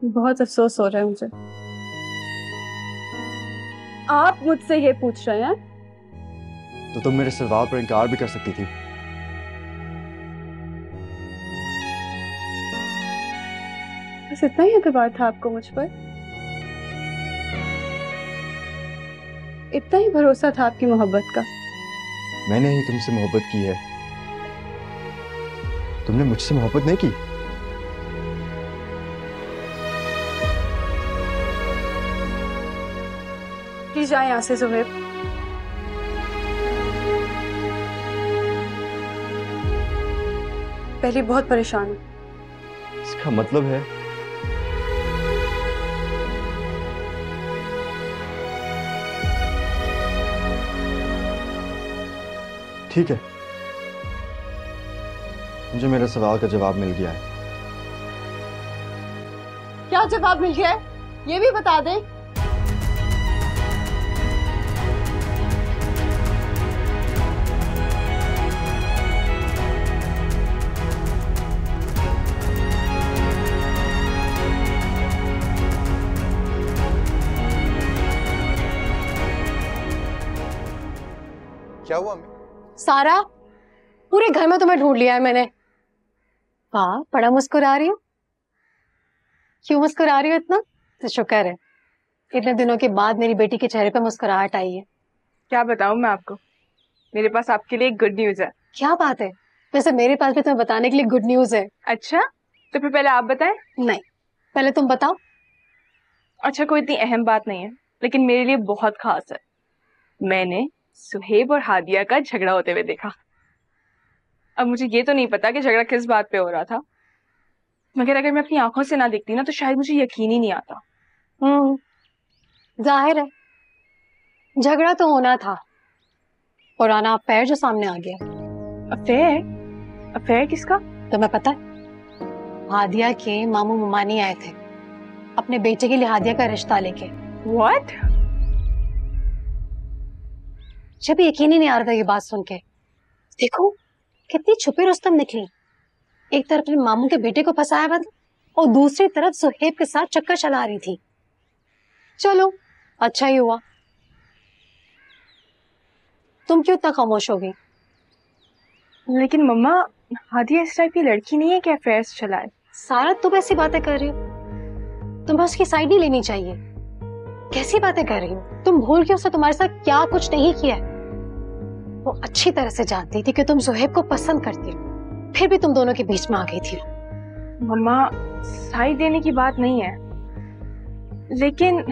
बहुत अफसोस हो रहा है मुझे। आप मुझसे ये पूछ रहे हैं? तो तुम मेरे सवाल पर इनकार भी कर सकती थी। बस इतना ही एतबार था आपको मुझ पर? इतना ही भरोसा था आपकी मोहब्बत का? मैंने ही तुमसे मोहब्बत की है, तुमने मुझसे मोहब्बत नहीं की। प्लीज जाए यहाँ से ज़ुहैब। पहले बहुत परेशान हूँ। इसका मतलब है ठीक है, मुझे मेरे सवाल का जवाब मिल गया है। क्या जवाब मिल गया है ये भी बता दें। क्या हुआ? सारा, पूरे घर में तुम्हें ढूंढ लिया है मैंने। वाह, बड़ा मुस्कुरा रही हो। क्यों मुस्कुरा रही हो इतना? तो शुक्र है इतने दिनों के बाद मेरी बेटी के चेहरे पे मुस्कुराहट आई है। क्या बताऊं मैं आपको, मेरे पास आपके लिए एक गुड न्यूज है। क्या बात है? वैसे मेरे पास भी तुम्हें बताने के लिए गुड न्यूज है। अच्छा, तो फिर पहले आप बताएं। नहीं, पहले तुम बताओ। अच्छा, कोई इतनी अहम बात नहीं है, लेकिन मेरे लिए बहुत खास है। मैंने सुहेब और हादिया का झगड़ा होते हुए देखा। अब मुझे ये तो नहीं पता कि झगड़ा किस बात पे हो रहा था, मगर अगर मैं अपनी आंखों से ना देखती ना तो शायद मुझे यकीन ही नहीं आता। जाहिर है झगड़ा तो होना था, पुराना अफेयर जो सामने आ गया। अफेयर? अफेयर किसका? तुम्हें पता है, हादिया के मामू मुमानी आए थे अपने बेटे के लिए हादिया का रिश्ता लेके। व्हाट? जब यकीन ही नहीं आ रहा था ये बात सुन के। देखो कितनी छुपी रुस्तम निकली। एक तरफ अपने मामू के बेटे को फंसाया हुआ था और दूसरी तरफ सुहेब के साथ चक्कर चला रही थी। चलो अच्छा ही हुआ। तुम क्यों इतना खामोश हो गई? लेकिन मम्मा, हादिया इस टाइप की लड़की नहीं है कि अफेयर्स चलाए। सारा तुम ऐसी बातें कर रही हो, तुम्हें उसकी साइड नहीं लेनी चाहिए। कैसी बातें कर रही हो तुम? भूल के उसने तुम्हारे साथ क्या कुछ नहीं किया है। वो अच्छी तरह से जानती थी कि तुम सुहेब को पसंद करती हो, फिर भी तुम दोनों के बीच में आ गई थी। मम्मा, साइड देने की बात नहीं है, लेकिन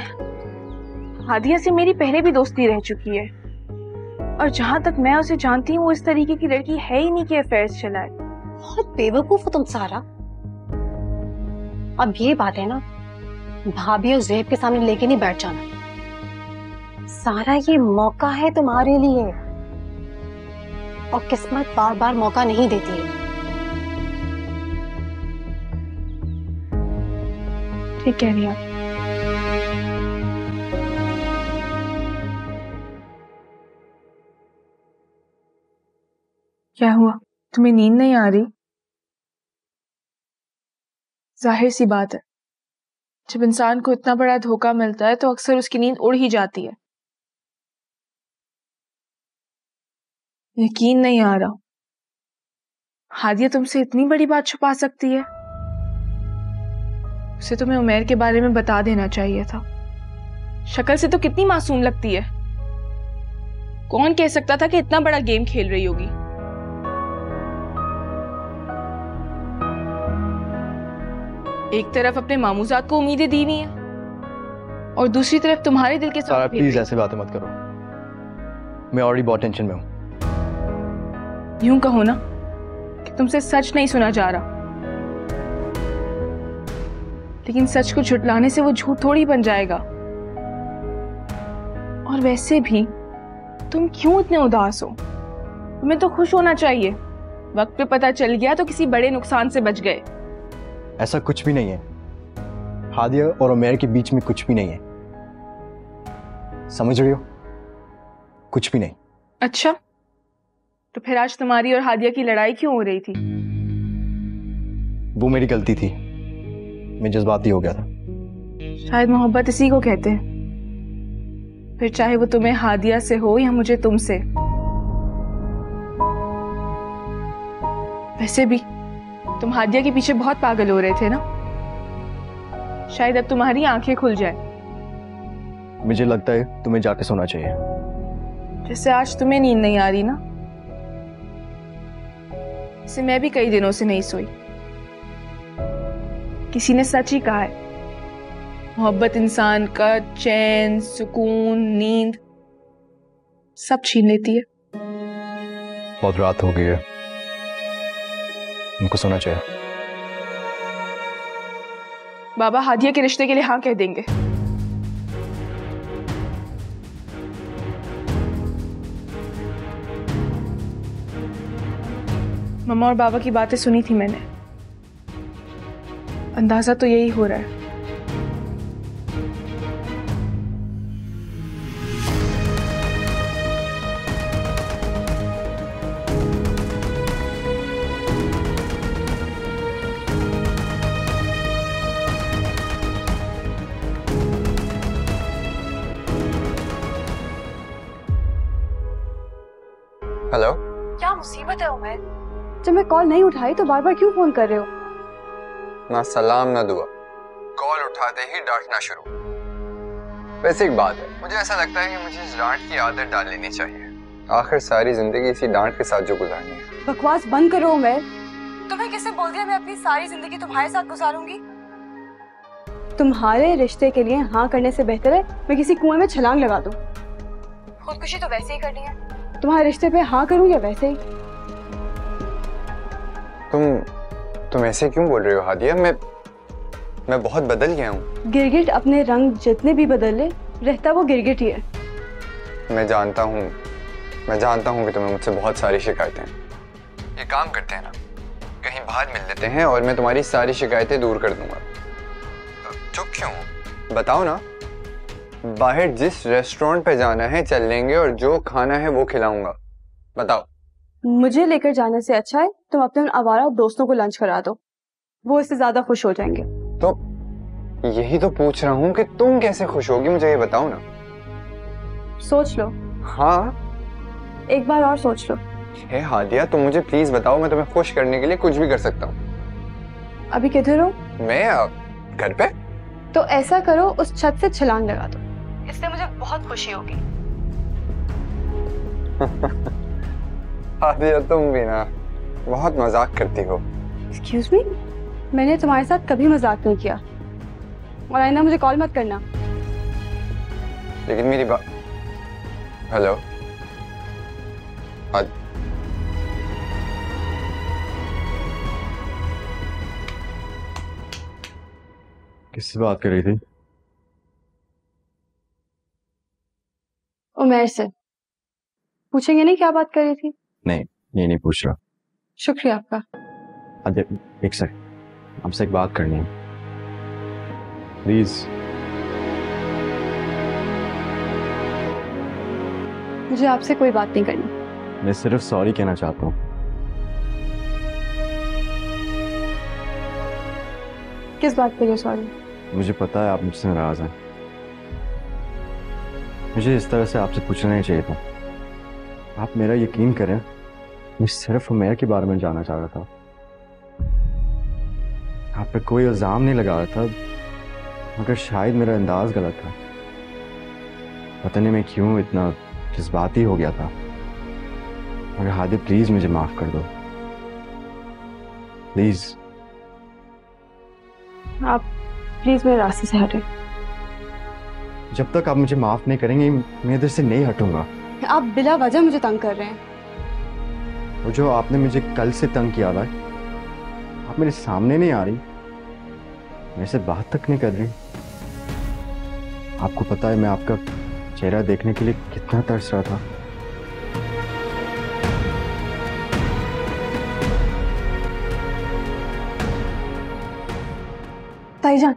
हादिया से मेरी पहले भी दोस्ती रह चुकी है और जहां तक मैं उसे जानती हूँ वो इस तरीके की लड़की है ही नहीं कि अफेयर्स चलाए। बहुत बेवकूफ हो तुम सारा। अब ये बात है ना, भाभी और ज़ुहैब के सामने लेके नहीं बैठ जाना। सारा ये मौका है तुम्हारे लिए और किस्मत बार बार मौका नहीं देती है। ठीक कह रही आप। क्या हुआ, तुम्हें नींद नहीं आ रही? जाहिर सी बात है, जब इंसान को इतना बड़ा धोखा मिलता है तो अक्सर उसकी नींद उड़ ही जाती है। यकीन नहीं आ रहा, हादिया तुमसे इतनी बड़ी बात छुपा सकती है। उसे तुम्हें उमैर के बारे में बता देना चाहिए था। शक्ल से तो कितनी मासूम लगती है। कौन कह सकता था कि इतना बड़ा गेम खेल रही होगी। एक तरफ अपने मामूजात को उम्मीदें दी हुई हैं और दूसरी तरफ तुम्हारे दिल के साथ। प्लीज ऐसे बातें मत करो, मैं ऑलरेडी बहुत टेंशन में हूं। यूं कहो ना कि तुमसे सच नहीं सुना जा रहा, लेकिन सच को झुटलाने से वो झूठ थोड़ी बन जाएगा। और वैसे भी तुम क्यों इतने उदास हो? तुम्हें तो खुश होना चाहिए। वक्त पे पता चल गया तो किसी बड़े नुकसान से बच गए। ऐसा कुछ भी नहीं है, हादिया और उमैर के बीच में कुछ भी नहीं है, समझ रही हो? कुछ भी नहीं। अच्छा, तो फिर आज तुम्हारी और हादिया की लड़ाई क्यों हो रही थी? वो मेरी गलती थी, मैं जज्बाती हो गया था। शायद मोहब्बत इसी को कहते हैं, फिर चाहे वो तुम्हें हादिया से हो या मुझे तुमसे। वैसे भी तुम हादिया के पीछे बहुत पागल हो रहे थे ना, शायद अब तुम्हारी आंखें खुल जाए। मुझे लगता है तुम्हें जाके सोना चाहिए। जैसे आज तुम्हें नींद नहीं आ रही ना, इसे मैं भी कई दिनों से नहीं सोई। किसी ने सच ही कहा है, मोहब्बत इंसान का चैन, सुकून, नींद सब छीन लेती है। बहुत रात हो गई है, उनको सोना चाहिए। बाबा हादिया के रिश्ते के लिए हाँ कह देंगे। मम्मा और बाबा की बातें सुनी थी मैंने, अंदाजा तो यही हो रहा है। हेलो, क्या मुसीबत है उमर? जब मैं कॉल नहीं उठाई तो बार बार क्यों फोन कर रहे हो? ना सलाम ना दुआ, कॉल उठाते ही डांटना शुरू। वैसे एक बात है, मुझे ऐसा लगता है कि मुझे इस डांट की आदत डाल लेनी चाहिए। आखिर सारी जिंदगी इसी डांट के साथ जो गुजारनी है। बकवास बंद करो उमर। तुम्हें किसने बोल दिया मैं अपनी सारी जिंदगी तुम्हारे साथ गुजारूंगी? तुम्हारे रिश्ते के लिए हाँ करने से बेहतर है मैं किसी कुएं में छलांग लगा दूं। खुदकुशी तो वैसे ही करनी है, तुम्हारे रिश्ते पे हाँ करूं या वैसे ही? तुम ऐसे क्यों बोल रहे हो हादिया? मैं बहुत बदल गया हूँ। गिरगिट अपने रंग जितने भी बदल ले, रहता वो गिरगिट ही है। मैं जानता हूँ कि तुम्हें मुझसे बहुत सारी शिकायतें हैं। ये काम करते हैं ना, कहीं बाहर मिल लेते हैं और मैं तुम्हारी सारी शिकायतें दूर कर दूंगा। चुप क्यों? बताओ ना। बाहर जिस रेस्टोरेंट पे जाना है चल लेंगे और जो खाना है वो खिलाऊंगा। बताओ। मुझे लेकर जाने से अच्छा है तुम अपने उन आवारा दोस्तों को लंच करा दो, वो इससे ज्यादा खुश हो जाएंगे। तो यही तो पूछ रहा हूँ कि तुम कैसे खुश होगी, मुझे ये बताओ ना। सोच लो। हाँ, एक बार और सोच लो। हे हादिया, तुम मुझे प्लीज बताओ, मैं तुम्हें खुश करने के लिए कुछ भी कर सकता हूँ। अभी किधर हो? मैं घर पे। तो ऐसा करो, उस छत से छलांग लगा दो, इससे मुझे बहुत खुशी होगी। हादिया, तुम भी ना बहुत मजाक करती हो। एक्सक्यूज मी, मैंने तुम्हारे साथ कभी मजाक नहीं किया, और आइंदा मुझे कॉल मत करना। लेकिन मेरी बात। हेलो किससे बात कर रही थी? उमर से। पूछेंगे नहीं क्या बात कर रही थी? नहीं, ये नहीं पूछ रहा। शुक्रिया आपका। अरे एक सेकंड, हमसे एक बात करनी है, प्लीज। मुझे आपसे कोई बात नहीं करनी। मैं सिर्फ सॉरी कहना चाहता हूँ। किस बात के लिए सॉरी? मुझे पता है आप मुझसे नाराज हैं। मुझे इस तरह से आपसे पूछना नहीं चाहिए था। आप मेरा यकीन करें, मैं सिर्फ उमैर के बारे में जानना चाह रहा था। आप पे कोई इल्जाम नहीं लगा रहा था, मगर शायद मेरा अंदाज गलत था। पता नहीं मैं क्यों इतना जज्बाती हो गया था। मगर हादिया, प्लीज मुझे माफ कर दो, प्लीज। आप प्लीज मेरे रास्ते से हटें। जब तक आप मुझे माफ नहीं करेंगे मैं इधर से नहीं हटूंगा। आप बिला वजह मुझे तंग कर रहे हैं। वो जो आपने मुझे कल से तंग किया था, आप मेरे सामने नहीं आ रही, मेरे से बात तक नहीं कर रही। आपको पता है मैं आपका चेहरा देखने के लिए कितना तरस रहा था। ताईजान,